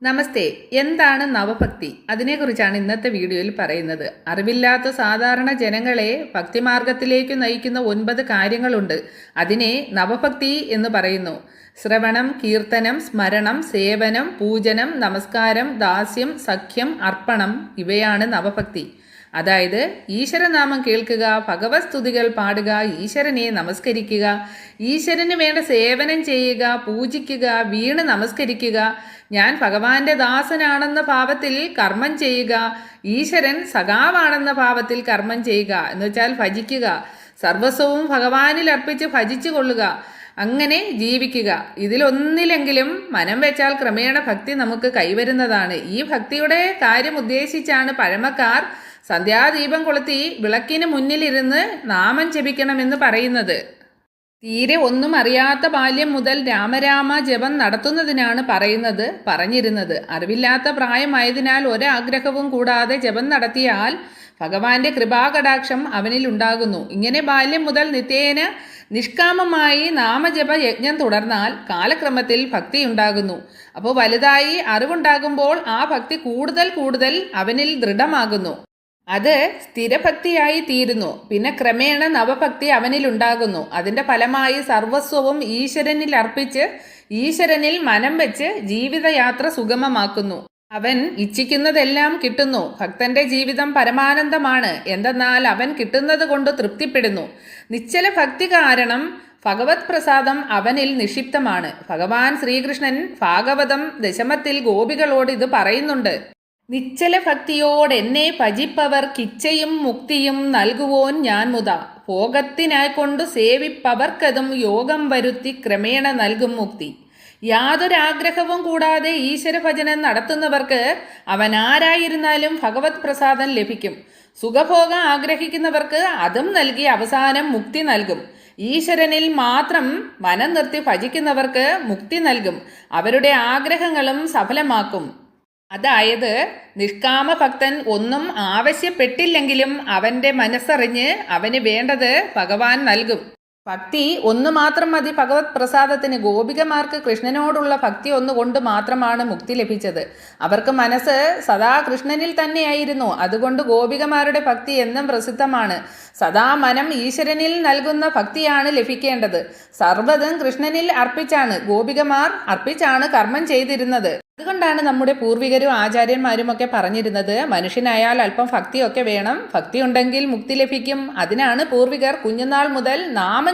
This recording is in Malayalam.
നമസ്തേ. എന്താണ് നവഭക്തി? അതിനെക്കുറിച്ചാണ് ഇന്നത്തെ വീഡിയോയിൽ പറയുന്നത്. അറിവില്ലാത്ത സാധാരണ ജനങ്ങളെ ഭക്തിമാർഗത്തിലേക്ക് നയിക്കുന്ന 9 കാര്യങ്ങളുണ്ട്. അതിനെ നവഭക്തി എന്ന് പറയുന്നു. ശ്രവണം, കീർത്തനം, സ്മരണം, സേവനം, പൂജനം, നമസ്കാരം, ദാസ്യം, സഖ്യം, അർപ്പണം ഇവയാണ് നവഭക്തി. അതായത് ഈശ്വരനാമം കേൾക്കുക, ഭഗവത് സ്തുതികൾ പാടുക, ഈശ്വരനെ നമസ്കരിക്കുക, ഈശ്വരന് വേണ്ട സേവനം ചെയ്യുക, പൂജിക്കുക, വീണ് നമസ്കരിക്കുക, ഞാൻ ഭഗവാന്റെ ദാസനാണെന്ന ഭാവത്തിൽ കർമ്മം ചെയ്യുക, ഈശ്വരൻ സഖാവാണെന്ന ഭാവത്തിൽ കർമ്മം ചെയ്യുക എന്ന് വെച്ചാൽ ഭജിക്കുക, സർവസ്വവും ഭഗവാനിൽ അർപ്പിച്ച് ഭജിച്ചു കൊള്ളുക, അങ്ങനെ ജീവിക്കുക. ഇതിലൊന്നിലെങ്കിലും മനം വെച്ചാൽ ക്രമേണ ഭക്തി നമുക്ക് കൈവരുന്നതാണ്. ഈ ഭക്തിയുടെ കാര്യം ഉദ്ദേശിച്ചാണ് പഴമക്കാർ സന്ധ്യാദീപം കൊളുത്തി വിളക്കിന് മുന്നിലിരുന്ന് നാമം ജപിക്കണമെന്ന് പറയുന്നത്. തീരെ ഒന്നും അറിയാത്ത ബാല്യം മുതൽ രാമരാമ ജപം നടത്തുന്നതിനാണ് പറഞ്ഞിരുന്നത്. അറിവില്ലാത്ത പ്രായമായതിനാൽ ഒരാഗ്രഹവും കൂടാതെ ജപം നടത്തിയാൽ ഭഗവാന്റെ കൃപാകടാക്ഷം അവനിൽ ഉണ്ടാകുന്നു. ഇങ്ങനെ ബാല്യം മുതൽ നിത്യേന നിഷ്കാമമായി നാമജപ യജ്ഞം തുടർന്നാൽ കാലക്രമത്തിൽ ഭക്തി ഉണ്ടാകുന്നു. അപ്പോൾ വലുതായി അറിവുണ്ടാകുമ്പോൾ ആ ഭക്തി കൂടുതൽ അവനിൽ ദൃഢമാകുന്നു. അത് സ്ഥിരഭക്തിയായി തീരുന്നു. പിന്നെ ക്രമേണ നവഭക്തി അവനിലുണ്ടാകുന്നു. അതിൻ്റെ ഫലമായി സർവസ്വവും ഈശ്വരനിൽ അർപ്പിച്ച് ഈശ്വരനിൽ മനം വെച്ച് ജീവിതയാത്ര സുഗമമാക്കുന്നു. അവൻ ഇച്ഛിക്കുന്നതെല്ലാം കിട്ടുന്നു. ഭക്തന്റെ ജീവിതം പരമാനന്ദമാണ്. എന്തെന്നാൽ അവൻ കിട്ടുന്നത് കൊണ്ട് തൃപ്തിപ്പെടുന്നു. നിശ്ചല ഭക്തി കാരണം ഭഗവത് പ്രസാദം അവനിൽ നിക്ഷിപ്തമാണ്. ഭഗവാൻ ശ്രീകൃഷ്ണൻ ഭാഗവതം ദശമത്തിൽ ഗോപികളോട് ഇത് പറയുന്നുണ്ട്. നിശ്ചല ഭക്തിയോടെന്നെ ഭജിപ്പവർക്കിച്ഛയും മുക്തിയും നൽകുവോൻ ഞാൻ മുത, ഭോഗത്തിനായിക്കൊണ്ടു സേവിപ്പവർക്കതും യോഗം വരുത്തി ക്രമേണ നൽകും മുക്തി. യാതൊരാഗ്രഹവും കൂടാതെ ഈശ്വരഭജനം നടത്തുന്നവർക്ക് അവൻ ആരായിരുന്നാലും ഭഗവത് പ്രസാദം ലഭിക്കും. സുഖഭോഗം ആഗ്രഹിക്കുന്നവർക്ക് അതും നൽകി അവസാനം മുക്തി നൽകും. ഈശ്വരനിൽ മാത്രം മനം നിർത്തി ഭജിക്കുന്നവർക്ക് മുക്തി നൽകും. അവരുടെ ആഗ്രഹങ്ങളും സഫലമാക്കും. അതായത് നിഷ്കാമ ഭക്തൻ ഒന്നും ആവശ്യപ്പെട്ടില്ലെങ്കിലും അവൻ്റെ മനസ്സറിഞ്ഞ് അവന് വേണ്ടത് ഭഗവാൻ നൽകും. ഭക്തി ഒന്ന് മാത്രം മതി ഭഗവത് പ്രസാദത്തിന്. ഗോപികമാർക്ക് കൃഷ്ണനോടുള്ള ഭക്തി ഒന്നുകൊണ്ട് മാത്രമാണ് മുക്തി ലഭിച്ചത്. അവർക്ക് മനസ്സ് സദാ കൃഷ്ണനിൽ തന്നെയായിരുന്നു. അതുകൊണ്ട് ഗോപികമാരുടെ ഭക്തി എന്നും പ്രസിദ്ധമാണ്. സദാ മനം ഈശ്വരനിൽ നൽകുന്ന ഭക്തിയാണ് ലഭിക്കേണ്ടത്. സർവ്വതും കൃഷ്ണനിൽ അർപ്പിച്ചാണ് ഗോപികമാർ കർമ്മം ചെയ്തിരുന്നത്. അതുകൊണ്ടാണ് നമ്മുടെ പൂർവികരും ആചാര്യന്മാരും ഒക്കെ പറഞ്ഞിരുന്നത്, മനുഷ്യനായാൽ അല്പം ഭക്തിയൊക്കെ വേണം, ഭക്തി ഉണ്ടെങ്കിൽ മുക്തി ലഭിക്കും. അതിനാണ് പൂർവികർ കുഞ്ഞുനാൾ മുതൽ നാമം